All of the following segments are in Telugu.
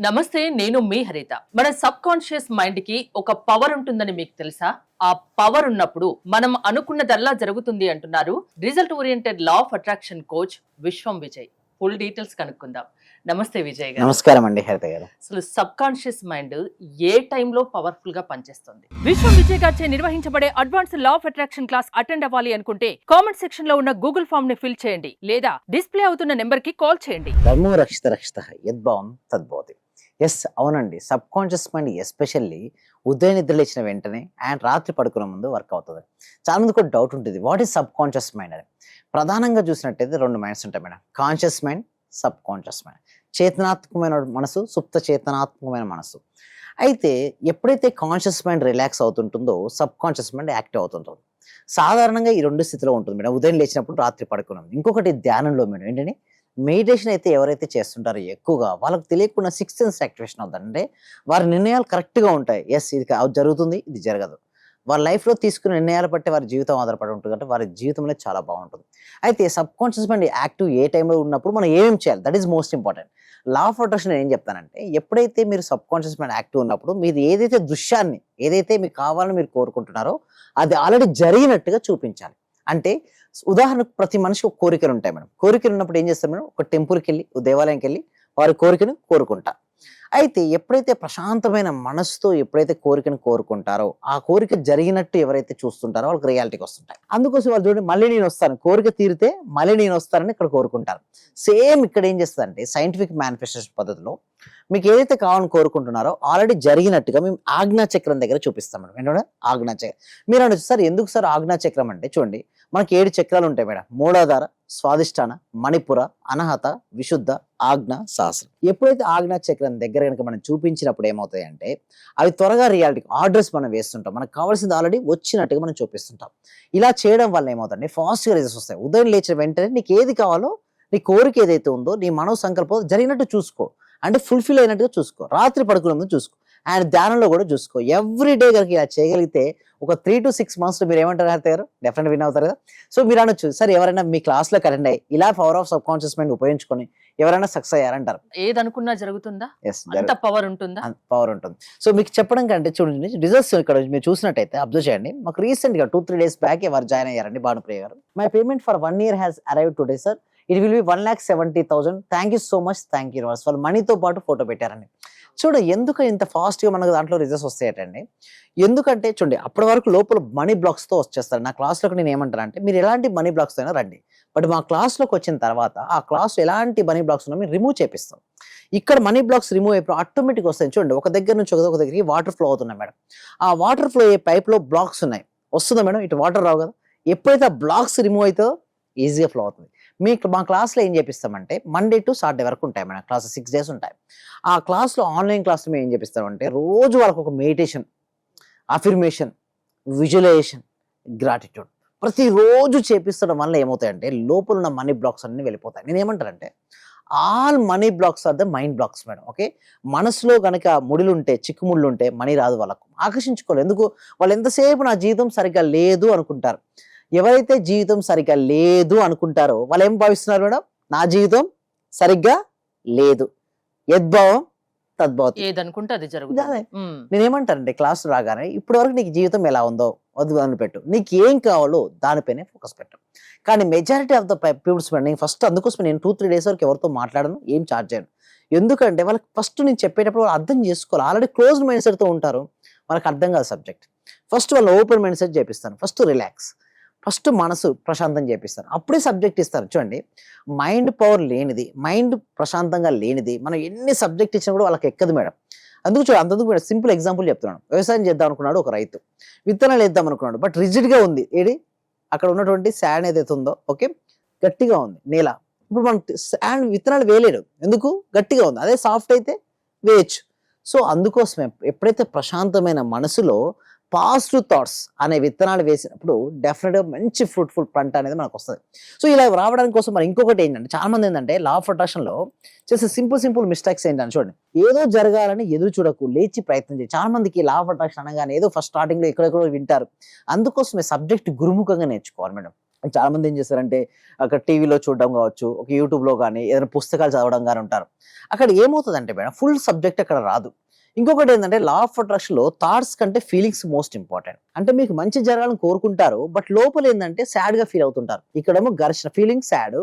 నమస్తే, నేను మీ హరిత. మన సబ్ కాన్షియస్ మైండ్ కి ఒక పవర్ ఉంటుందని మీకు తెలుసా? ఆ పవర్ ఉన్నప్పుడు మనం అనుకున్నదల్లా జరుగుతుంది అంటున్నారు result oriented law of attraction coach Vishwam Vijay. Full details కనుక్కుందాం. నమస్తే విజయ్ గారు. నమస్కారం అండి హరిత గారు. అసలు సబ్ కాన్షియస్ మైండ్ ఏ టైంలో పవర్ఫుల్ గా పనిచేస్తుంది? విశ్వం విజయ్ గారిచే నిర్వహించబడే advance law of attraction class attend అవ్వాలి అనుకుంటే కామెంట్ సెక్షన్ లో ఉన్న గూగుల్ ఫామ్ ని ఫిల్ చేయండి, లేదా డిస్ప్లే అవుతున్న నెంబర్ కి కాల్ చేయండి. ధర్మో రక్షిత రక్షిత యద్భావం తద్భవతి. ఎస్, అవునండి. సబ్ కాన్షియస్ మైండ్ ఎస్పెషల్లీ ఉదయం నిద్ర లేచిన వెంటనే అండ్ రాత్రి పడుకునే ముందు వర్క్ అవుతుంది. చాలా మందికి ఒక డౌట్ ఉంటుంది, what is subconscious mind అని. ప్రధానంగా చూసినట్టయితే రెండు మైండ్స్ ఉంటాయి madam, conscious mind, subconscious mind. చేతనాత్మకమైన మనసు, సుప్త చేతనాత్మకమైన మనసు. అయితే ఎప్పుడైతే కాన్షియస్ మైండ్ రిలాక్స్ అవుతుంటుందో సబ్ కాన్షియస్ మైండ్ యాక్టివ్ అవుతుంటుంది. సాధారణంగా ఈ రెండు స్థితిలో ఉంటుంది మేడం, ఉదయం లేచినప్పుడు, రాత్రి పడుకున్నాం. ఇంకొకటి ధ్యానంలో మేడం ఏంటంటే మెడిటేషన్ అయితే ఎవరైతే చేస్తుంటారో ఎక్కువగా వాళ్ళకి తెలియకుండా సిక్స్త్ సెన్స్ యాక్టివేషన్ అవుతుందంటే వారి నిర్ణయాలు కరెక్ట్గా ఉంటాయి. ఎస్, ఇది జరుగుతుంది, ఇది జరగదు. వారి లైఫ్లో తీసుకునే నిర్ణయాలు బట్టి వారి జీవితం ఆధారపడి ఉంటుంది, అంటే వారి జీవితంలో చాలా బాగుంటుంది. అయితే సబ్ కాన్షియస్ మైండ్ యాక్టివ్ ఏ టైంలో ఉన్నప్పుడు మనం ఏమేమి చేయాలి, that is most important. Law of attraction ఏం చెప్తానంటే, ఎప్పుడైతే మీరు సబ్ కాన్షియస్ మైండ్ యాక్టివ్ ఉన్నప్పుడు మీరు ఏదైతే దృశ్యాన్ని, ఏదైతే మీకు కావాలని మీరు కోరుకుంటున్నారో అది ఆల్రెడీ జరిగినట్టుగా చూపించాలి. అంటే ఉదాహరణకు ప్రతి మనిషికి ఒక కోరికలు ఉంటాయి మేడం. కోరికలు ఉన్నప్పుడు ఏం చేస్తారు మేడం, ఒక టెంపుల్కి వెళ్ళి, ఒక దేవాలయంకి వెళ్ళి వారి కోరికను కోరుకుంటారు. అయితే ఎప్పుడైతే ప్రశాంతమైన మనసుతో ఎప్పుడైతే కోరికను కోరుకుంటారో ఆ కోరిక జరిగినట్టు ఎవరైతే చూస్తుంటారో వాళ్ళకి రియాలిటీకి వస్తుంటాయి. అందుకోసం వాళ్ళు చూడండి, మళ్ళీ నేను వస్తాను, కోరిక తీరితే మళ్ళీ నేను వస్తానని ఇక్కడ కోరుకుంటారు. సేమ్ ఇక్కడ ఏం చేస్తుందంటే సైంటిఫిక్ మేనిఫెస్టేషన్ పద్ధతిలో మీకు ఏదైతే కావాలని కోరుకుంటున్నారో ఆల్రెడీ జరిగినట్టుగా మేము ఆజ్ఞా చక్రం దగ్గర చూపిస్తాం మేడం. ఏంటంటే ఆజ్ఞా చక్రం. మీరు అనొచ్చు, సార్ ఎందుకు సార్ ఆజ్ఞా చక్రం అంటే? చూడండి, మనకి 7 చక్రాలు ఉంటాయి మేడం. మూలాధార, స్వాదిష్టాన, మణిపుర, అనహత, విశుద్ధ, ఆజ్ఞ, సహస్రం. ఎప్పుడైతే ఆజ్ఞా చక్రం దగ్గర కనుక మనం చూపించినప్పుడు ఏమవుతాయి అంటే అవి త్వరగా రియాలిటీకి ఆర్డర్స్ మనం వేస్తుంటాం, మనకు కావాల్సింది ఆల్రెడీ వచ్చినట్టుగా మనం చూపిస్తుంటాం. ఇలా చేయడం వల్ల ఏమవుతుంది, ఫాస్ట్గా రిజల్ట్స్ వస్తాయి. ఉదయం లేచిన వెంటనే నీకు ఏది కావాలో, నీ కోరిక ఏదైతే ఉందో, నీ మనో సంకల్పం జరిగినట్టు చూసుకో, అంటే ఫుల్ఫిల్ అయినట్టుగా చూసుకో. రాత్రి పడుకునే ముందు చూసుకో, అండ్ ధ్యానంలో కూడా చూసుకో. ఎవ్రీ డే కనుక ఇలా చేయగలిగితే ఒక 3 to 6 months మీరు ఏమంటారు హరిత గారు? డెఫినెట్ విన్ అవుతారు కదా. సో మీరు అనొచ్చు, సార్ ఎవరైనా మీ క్లాస్లో అటెండ్ అయ్యి ఇలా power of sub conscious mind ఉపయోగించుకొని ఎవరైనా సక్సెస్ అయ్యారంటారు? ఏదనుకున్నా జరుగుతుందా? ఎస్, అంత పవర్ ఉంటుందా? పవర్ ఉంటుంది. సో మీకు చెప్పడం కంటే చూడండి, రిజల్ట్స్ ఇక్కడ మీరు చూసినట్టయితే అబ్జర్వ్ చేయండి. మాకు రీసెంట్గా 2-3 days బ్యాక్ ఎవరు జాయిన్ అయ్యారండి, భానుప్రియ గారు. My payment for 1 year has arrived today sir, it will be 1,70,000. Thank you so much, thank you universe. వాళ్ళు మనీతో పాటు ఫోటో పెట్టారండి. చూడు ఎందుకు ఇంత ఫాస్ట్గా మనకు దాంట్లో రిజల్ట్స్ వస్తాయటండి. ఎందుకంటే చూడండి, అప్పటి వరకు లోపల మనీ బ్లాక్స్తో వచ్చేస్తారు. నా క్లాస్లోకి నేను ఏమంటానంటే, మీరు ఎలాంటి మనీ బ్లాక్స్ అయినా రండి, బట్ మా క్లాస్లోకి వచ్చిన తర్వాత ఆ క్లాస్లో ఎలాంటి మనీ బ్లాక్స్ ఉన్నా మేము రిమూవ్ చేపిస్తాం. ఇక్కడ మనీ బ్లాక్స్ రిమూవ్ అయిపోయి ఆటోమేటిక్గా వస్తాయి. చూడండి, ఒక దగ్గర నుంచి ఒక దగ్గరికి వాటర్ ఫ్లో అవుతున్నాయి మేడం. ఆ వాటర్ ఫ్లో అయ్యే పైప్లో బ్లాక్స్ ఉన్నాయి, వస్తుందా మేడం? ఇటు వాటర్ రావు కదా. ఎప్పుడైతే ఆ బ్లాక్స్ రిమూవ్ అవుతుందో ఈజీగా ఫ్లో అవుతుంది. మీకు మా క్లాస్లో ఏం చేపిస్తామంటే మండే టు సాటర్డే వరకు ఉంటాయి మేడం క్లాస్, 6 days ఉంటాయి. ఆ క్లాస్లో ఆన్లైన్ క్లాస్లో మేము ఏం చేపిస్తామంటే రోజు వాళ్ళకు ఒక మెడిటేషన్, అఫర్మేషన్, విజువలైజేషన్, గ్రాటిట్యూడ్ ప్రతిరోజు చేపిస్తడం వల్ల ఏమవుతాయంటే లోపల ఉన్న మనీ బ్లాక్స్ అన్ని వెళ్ళిపోతాయి. నేను ఏమంటానంటే all money blocks are the mind blocks madam. Okay, మనసులో కనుక ముడులు ఉంటే, చిక్కుముళ్ళు ఉంటే మనీ రాదు, వాళ్ళకు ఆకర్షించుకోవాలి. ఎందుకు? వాళ్ళు ఎంతసేపు నా జీవితం సరిగ్గా లేదు అనుకుంటారు. ఎవరైతే జీవితం సరిగ్గా లేదు అనుకుంటారో వాళ్ళు ఏం భావిస్తున్నారు మేడం? నా జీవితం సరిగ్గా లేదు, యద్భావం తద్భవతి. ఏదనుకుంటే అది జరుగుతుంది. నేనేమంటానంటే క్లాస్ రాగానే ఇప్పటి వరకు నీకు జీవితం ఎలా ఉందో వద్దు అని పెట్టు, నీకు ఏం కావాలో దానిపైనే ఫోకస్ పెట్టు. కానీ మెజారిటీ ఆఫ్ ద పీపుల్స్ నేను ఫస్ట్ అందుకోసం నేను 2-3 days వరకు ఎవరితో మాట్లాడను, ఏం చార్జ్ చేయను. ఎందుకంటే వాళ్ళకి ఫస్ట్ నేను చెప్పేటప్పుడు వాళ్ళు అర్థం చేసుకోవాలి. ఆల్రెడీ క్లోజ్డ్ మైండ్ సెట్తో ఉంటారు, వాళ్ళకి అర్థం కాదు సబ్జెక్ట్. ఫస్ట్ వాళ్ళు ఓపెన్ మైండ్ సెట్ చేపిస్తాను, ఫస్ట్ రిలాక్స్, ఫస్ట్ మనసు ప్రశాంతం చేపిస్తారు, అప్పుడే సబ్జెక్ట్ ఇస్తారు. చూడండి, మైండ్ పవర్ లేనిది, మైండ్ ప్రశాంతంగా లేనిది మనం ఎన్ని సబ్జెక్ట్ ఇచ్చినా కూడా వాళ్ళకి ఎక్కదు మేడం. అంతకు మేడం సింపుల్ ఎగ్జాంపుల్ చెప్తున్నాను. వ్యవసాయం చేద్దాం అనుకున్నాడు ఒక రైతు, విత్తనాలు వేద్దాం అనుకున్నాడు, బట్ రిజిడ్గా ఉంది. అక్కడ ఉన్నటువంటి శాండ్ ఏదైతే ఉందో, ఓకే, గట్టిగా ఉంది నేల. ఇప్పుడు మనం శాండ్ విత్తనాలు వేయలేడు, ఎందుకు? గట్టిగా ఉంది. అదే సాఫ్ట్ అయితే వేయచ్చు. సో అందుకోసమే ఎప్పుడైతే ప్రశాంతమైన మనసులో పాజిటివ్ థాట్స్ అనే విత్తనాలు వేసినప్పుడు డెఫినెట్గా మంచి ఫ్రూట్ఫుల్ పంట అనేది మనకు వస్తుంది. సో ఇలా రావడానికి కోసం మరి ఇంకొకటి ఏంటంటే, చాలా మంది ఏంటంటే లా ఆఫ్ అట్రాక్షన్లో చేసే సింపుల్ మిస్టేక్స్ ఏంటంటే, చూడండి, ఏదో జరగాలని ఎదురు చూడకు, లేచి ప్రయత్నం చేయి. చాలా మందికి లా ఆఫ్ అట్రాక్షన్ అనగానే ఏదో ఫస్ట్ స్టార్టింగ్లో ఎక్కడెక్కడో వింటారు. అందుకోసమే సబ్జెక్ట్ గురుముఖంగా నేర్చుకోవాలి మేడం. చాలా మంది ఏం చేస్తారంటే అక్కడ టీవీలో చూడడం కావచ్చు, ఒక యూట్యూబ్లో కానీ ఏదైనా పుస్తకాలు చదవడం కానీ ఉంటారు. అక్కడ ఏమవుతుందంటే మేడం ఫుల్ సబ్జెక్ట్ అక్కడ రాదు. ఇంకొకటి ఏంటంటే లా ఆఫ్ అట్రాక్షన్ లో థాట్స్ కంటే ఫీలింగ్స్ మోస్ట్ ఇంపార్టెంట్. అంటే మీకు మంచి జరగాలని కోరుకుంటారు, బట్ లోపల ఏంటంటే సాడ్ గా ఫీల్ అవుతుంటారు. ఇక్కడేమో ఘర్షణ, feeling sad,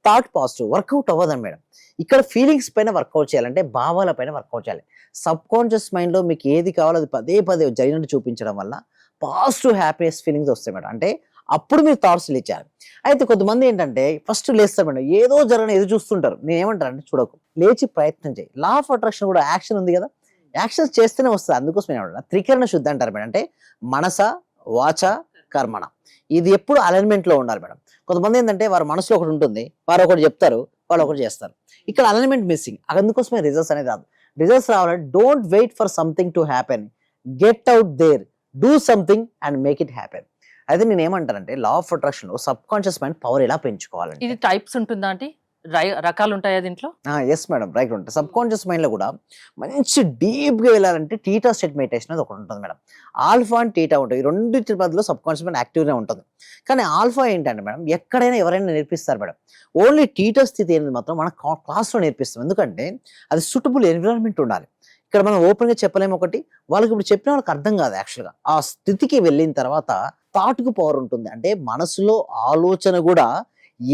thought positive, work out అవ్వదని మేడం. ఇక్కడ ఫీలింగ్స్ పైన వర్కౌట్ చేయాలంటే భావాల పైన వర్కౌట్ చేయాలి. సబ్ కాన్షియస్ మైండ్ లో మీకు ఏది కావాలో అది పదే పదే జరిగినట్టు చూపించడం వల్ల పాజిటివ్ హ్యాపీనెస్ ఫీలింగ్స్ వస్తాయి మేడం. అంటే అప్పుడు మీరు థాట్స్ లేచారు. అయితే కొంతమంది ఏంటంటే ఫస్ట్ లేస్తారు మేడం, ఏదో జరగని ఎదురు చూస్తుంటారు. నేను ఏమంటారంటే చూడకు, లేచి ప్రయత్నం చేయి. లా ఆఫ్ అట్రాక్షన్ కూడా యాక్షన్ ఉంది కదా, యాక్షన్స్ చేస్తేనే వస్తుంది. అందుకోసం ఏమంటారు త్రికరణ శుద్ధి అంటారు మేడం. అంటే మనస, వాచ, కర్మణ, ఇది ఎప్పుడు అలైన్మెంట్ లో ఉండాలి మేడం. కొంతమంది ఏంటంటే వారి మనసులో ఒకటి ఉంటుంది, వారు ఒకటి చెప్తారు, వాళ్ళు ఒకటి చేస్తారు. ఇక్కడ అలైన్మెంట్ మిస్సింగ్. అందుకోసమే రిజల్ట్స్ అనేది రాదు. రిజల్ట్స్ రావాలంటే don't wait for something to happen, get out there, do something and make it happen. అయితే నేను ఏమంటానంటే లా ఆఫ్ అట్రాక్షన్ లో సబ్ కాన్షియస్ మైండ్ పవర్ ఎలా పెంచుకోవాలంటే, ఇది టైప్స్ ఉంటుందా అంటే రకాలు ఉంటాయా దీంట్లో? ఎస్ మేడం, రైట్ ఉంటుంది. సబ్ కాన్షియస్ మైండ్ లో కూడా మంచి డీప్ గా వెళ్ళాలంటే టీటా స్టేట్ మెడిటేషన్ అది ఒకటి ఉంటుంది మేడం. ఆల్ఫా అండ్ టీటా ఉంటుంది. ఈ రెండింటి మధ్యలో సబ్ కాన్షియస్ మైండ్ యాక్టివ్ గా ఉంటుంది. కానీ ఆల్ఫా ఏంటంటే మేడం ఎక్కడైనా ఎవరైనా నేర్పిస్తారు మేడం. ఓన్లీ టీటా స్థితి అనేది మాత్రం మన క్లాస్ లో నేర్పిస్తాం. ఎందుకంటే అది సూటబుల్ ఎన్విరాన్మెంట్ ఉండాలి. ఇక్కడ మనం ఓపెన్ గా చెప్పలేము. ఒకటి వాళ్ళకి ఇప్పుడు చెప్పిన వాళ్ళకి అర్థం కాదు. యాక్చువల్గా ఆ స్థితికి వెళ్ళిన తర్వాత థాట్ కు పవర్ ఉంటుంది. అంటే మనసులో ఆలోచన కూడా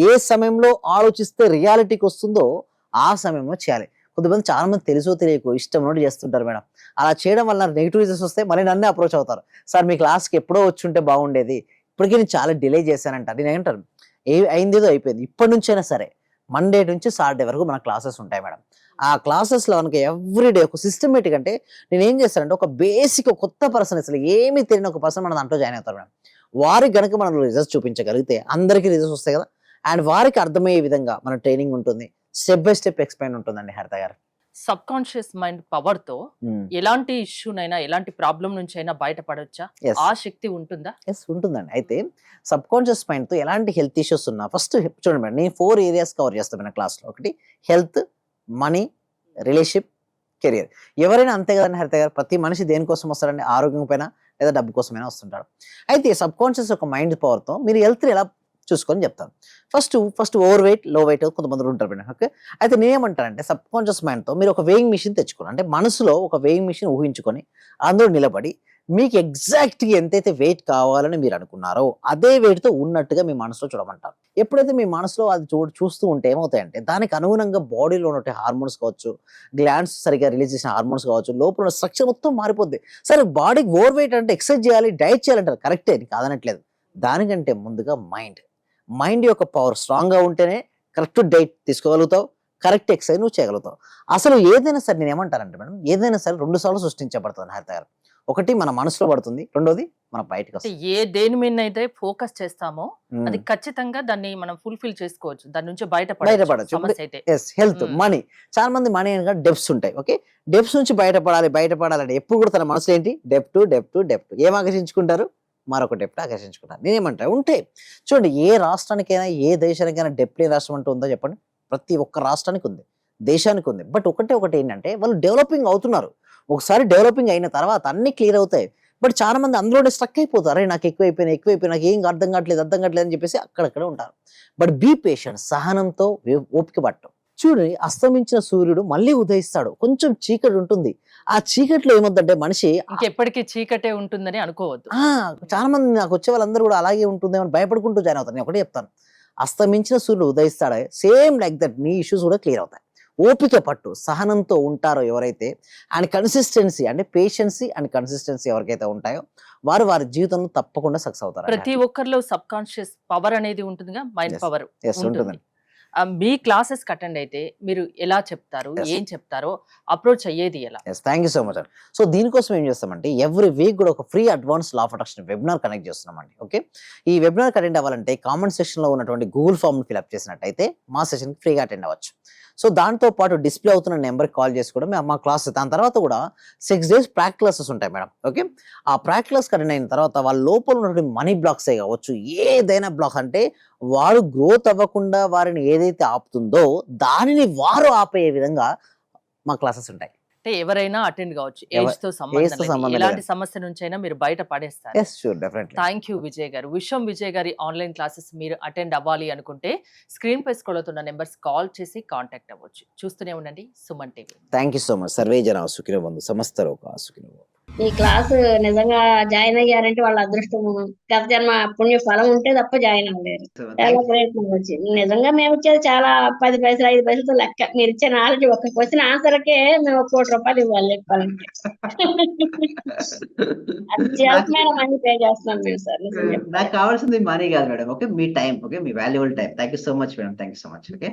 ఏ సమయంలో ఆలోచిస్తే రియాలిటీకి వస్తుందో ఆ సమయంలో చేయాలి. కొంతమంది చాలా మంది తెలుసో తెలియకో ఇష్టం ఉన్నట్టు చేస్తుంటారు మేడం. అలా చేయడం వల్ల నెగిటివ్ రిజల్ట్స్ వస్తే మళ్ళీ నన్నే అప్రోచ్ అవుతారు. సార్ మీ క్లాస్కి ఎప్పుడో వచ్చి ఉంటే బాగుండేది, ఇప్పటికీ నేను చాలా డిలే చేశానంట. నేను ఏంటాను, అయిందేదో అయిపోయింది, ఇప్పటి నుంచైనా సరే మండే నుంచి సాటర్డే వరకు మన క్లాసెస్ ఉంటాయి మేడం. ఆ క్లాసెస్లో మనకి ఎవ్రీడే ఒక సిస్టమేటిక్, అంటే నేను ఏం చేస్తానంటే ఒక బేసిక్ కొత్త పర్సన్, అసలు ఏమీ తెలియని ఒక పర్సన్ మన దాంట్లో జాయిన్ అవుతారు మేడం. వారికి గనక మనం రిజల్ట్స్ చూపించగలిగితే అందరికీ రిజల్ట్స్ వస్తాయి కదా. అండ్ వారికి అర్థమయ్యే విధంగా మన ట్రైనింగ్ ఉంటుంది, స్టెప్ బై స్టెప్ ఎక్స్ప్లెయిన్ ఉంటుందండి హరిత గారు. సబ్ కాన్షియస్ మైండ్ పవర్ తో ఎలాంటి ఇష్యూనైనా ఎలాంటి ప్రాబ్లం నుంచి అయినా బయటపడొచ్చా? ఆ శక్తి ఉంటుందా? ఎస్, ఉంటుందండి. అయితే సబ్ కాన్షియస్ మైండ్ తో ఎలాంటి హెల్త్ ఇష్యూస్ ఉన్నా ఫస్ట్ చూడండి మేడం, నేను 4 ఏరియాస్ కవర్ చేస్తాను మన క్లాస్ లో. ఒకటి హెల్త్, మనీ, రిలేషన్షిప్, కెరియర్. ఎవరైనా అంతే కదండి హరిత గారు, ప్రతి మనిషి దేనికోసం వస్తారండి? ఆరోగ్యం పైన లేదా డబ్బు కోసమైనా వస్తుంటారు. అయితే సబ్ కాన్షియస్ ఒక మైండ్ పవర్ తో మీరు హెల్త్ ఎలా చూసుకొని చెప్తాను. ఫస్ట్ ఓవర్ వెయిట్, లో వెయిట్ కొంతమంది ఉంటారు మేడం. ఓకే, అయితే నేనేమంటానంటే సబ్ కాన్షియస్ మైండ్ తో మీరు ఒక వేయింగ్ మిషన్ తెచ్చుకోండి. అంటే మనసులో ఒక వేయింగ్ మిషన్ ఊహించుకొని అందులో నిలబడి మీకు ఎగ్జాక్ట్ గా ఎంతైతే వెయిట్ కావాలని మీరు అనుకున్నారో అదే వెయిట్ తో ఉన్నట్టుగా మీ మనసులో చూడమంటారు. ఎప్పుడైతే మీ మనసులో అది చూస్తూ ఉంటే ఏమవుతాయంటే దానికి అనుగుణంగా బాడీలో ఉన్న హార్మోన్స్ కావచ్చు, గ్లాండ్స్ సరిగా రిలీజ్ చేసిన హార్మోన్స్ కావచ్చు, లోపల ఉన్న స్ట్రక్చర్ మొత్తం మారిపోద్ది. సరే బాడీకి ఓవర్ వెయిట్ అంటే ఎక్సర్సైజ్ చేయాలి, డైట్ చేయాలంటారు, కరెక్టే, కాదనట్లేదు. దానికంటే ముందుగా మైండ్ యొక్క పవర్ స్ట్రాంగ్ గా ఉంటేనే కరెక్ట్ డైట్ తీసుకోగలుగుతావు, కరెక్ట్ ఎక్సర్సైజ్ నువ్వు చేయగలుగుతావు. అసలు ఏదైనా సరే నేను ఏమంటానంటే మేడం, ఏదైనా సరే 2 సార్లు సృష్టించబడుతుంది హరిత గారు. ఒకటి మన మనసులో పడుతుంది, రెండోది మన బయటకు వస్తుంది. దేని మీద అయితే ఫోకస్ చేస్తామో అది ఖచ్చితంగా దాన్ని మనం ఫుల్ఫిల్ చేసుకోవచ్చు, దాని నుంచి బయటపడచ్చు. హెల్త్, మనీ, చాలా మంది మనీ అనగా డెప్స్ ఉంటాయి. ఓకే, డెప్స్ నుంచి బయటపడాలంటే ఎప్పుడు కూడా తన మనసులో ఏంటి? డెప్ట్. ఏం ఆకర్షించుకుంటారు? మరొక డెప్ట్ ఆకర్షించుకుంటారు. నేనేమంటా ఉంటే చూడండి, ఏ రాష్ట్రానికైనా ఏ దేశానికైనా డెప్ట్ లేని రాష్ట్రం అంటూ ఉందో చెప్పండి? ప్రతి ఒక్క రాష్ట్రానికి ఉంది, దేశానికి ఉంది. బట్ ఒకటి ఏంటంటే వాళ్ళు డెవలపింగ్ అవుతున్నారు. ఒకసారి డెవలపింగ్ అయిన తర్వాత అన్ని క్లియర్ అవుతాయి. బట్ చాలా మంది అందులోనే స్ట్రక్ అయిపోతారు. అరే నాకు ఎక్కువైపోయినా నాకు ఏం అర్థం కావట్లేదు అని చెప్పేసి అక్కడక్కడ ఉంటారు. బట్ బీ పేషెంట్, సహనంతో ఓపిక పట్టడం. చూడండి, అస్తమించిన సూర్యుడు మళ్ళీ ఉదయిస్తాడు, కొంచెం చీకటి ఉంటుంది. ఆ చీకట్లో ఏమొద్దంటే మనిషి ఎప్పటికీ చీకటే ఉంటుందని అనుకోవద్దు. చాలా మంది నాకు వచ్చే వాళ్ళందరూ కూడా అలాగే ఉంటుందేమో భయపడుకుంటూ జాయిన్ అవుతారు. నేను ఒకటే చెప్తాను, అస్తమించిన సూర్యుడు ఉదయిస్తాడే, సేమ్ లైక్ దట్ నీ ఇష్యూస్ కూడా క్లియర్ అవుతాయి. ఓపిక పట్టు, సహనంతో ఉంటారో ఎవరైతే, అండ్ కన్సిస్టెన్సీ, అంటే పేషెన్సీ అండ్ కన్సిస్టెన్సీ ఎవరికైతే ఉంటాయో వారి జీవితంలో తప్పకుండా సక్సెస్ అవుతారు. ప్రతి ఒక్కరిలో సబ్ కాన్షియస్ పవర్ అనేది ఉంటుందిగా, మైండ్ పవర్ ఉంటుంది. మీ క్లాసెస్ అటెండ్ అయితే మీరు ఎలా చెప్తారు, ఏం చెప్తారో, అప్రోచ్ అయ్యేది ఎలా? థ్యాంక్ యూ సో మచ్ అండి. సో దీనికోసం ఏం చేస్తామంటే ఎవ్రీ వీక్ కూడా ఒక free advance law of attraction webinar connect చేస్తున్నామండి. ఓకే, ఈ వెబినార్ అటెండ్ అవ్వాలంటే కామెంట్ సెక్షన్ లో ఉన్నటువంటి గూగుల్ ఫామ్ ఫిల్అప్ చేసినట్టయితే మా సెషన్ ఫ్రీగా అటెండ్ అవ్వచ్చు. సో దాంతో పాటు డిస్ప్లే అవుతున్న నెంబర్కి కాల్ చేసి కూడా మా క్లాస్, దాని తర్వాత కూడా 6 days ప్రాక్టికల్ క్లాసెస్ ఉంటాయి మేడం. ఓకే, ఆ ప్రాక్టికల్ క్లాస్ అటెండ్ అయిన తర్వాత వాళ్ళ లోపల ఉన్నటువంటి మనీ బ్లాక్సే కావచ్చు, ఏదైనా బ్లాక్, అంటే వారు గ్రోత్ అవ్వకుండా వారిని ఏదైతే ఆపుతుందో దానిని వారు ఆపే విధంగా మా క్లాసెస్ ఉంటాయి. అంటే ఎవరైనా అటెండ్ కావచ్చు. ఎవ ఏజ్ తో సంబంధం ఏజ్‌తో లేదు. సంబంధం ఎలాంటి లేదండి. సమస్య నుంచైనా మీరు బయట పడేస్తారు. Yes. Sure. Definitely. Thank you Vijay గారు. విశ్వం విజయ్ గారి ఆన్‌లైన్ క్లాసెస్ మీరు అటెండ్ అవ్వాలి అనుకుంటే స్క్రీన్ పై స్క్రోల్ అవుతున్న నంబర్స్ కాల్ చేసి కాంటాక్ట్ అవ్వచ్చు. చూస్తూనే ఉండండి Suman TV. Thank you so much. Survey జన సుఖినో భవంతు. సమస్త లోకా సుఖినో భవంతు. ఈ క్లాస్ నిజంగా జాయిన్ అయ్యారంటే వాళ్ళ అదృష్టం, గత జన్మ పుణ్య ఫలం ఉంటే తప్ప జాయిన్ అవ్వలేరు. చాలా ప్రయత్నం వచ్చింది. నిజంగా మేము ఇచ్చేది చాలా 10 పైసలు 5 పైసలతో లెక్క. మీరు ఇచ్చే నాలెడ్జ్ ఒక్క క్వశ్చన్ ఆన్సర్కే మేము ₹1,00,00,000 ఇవ్వాలి చెప్పాలంటే. అత్యల్పమైన మనీ పే చేస్తున్నాం మేము సార్. నిజం నాకు చెప్పాలి. కావాల్సింది మనీ కాదు madam. Okay. Me time. Okay. Me valuable time. Thank you so much madam. Thank you so much. Okay.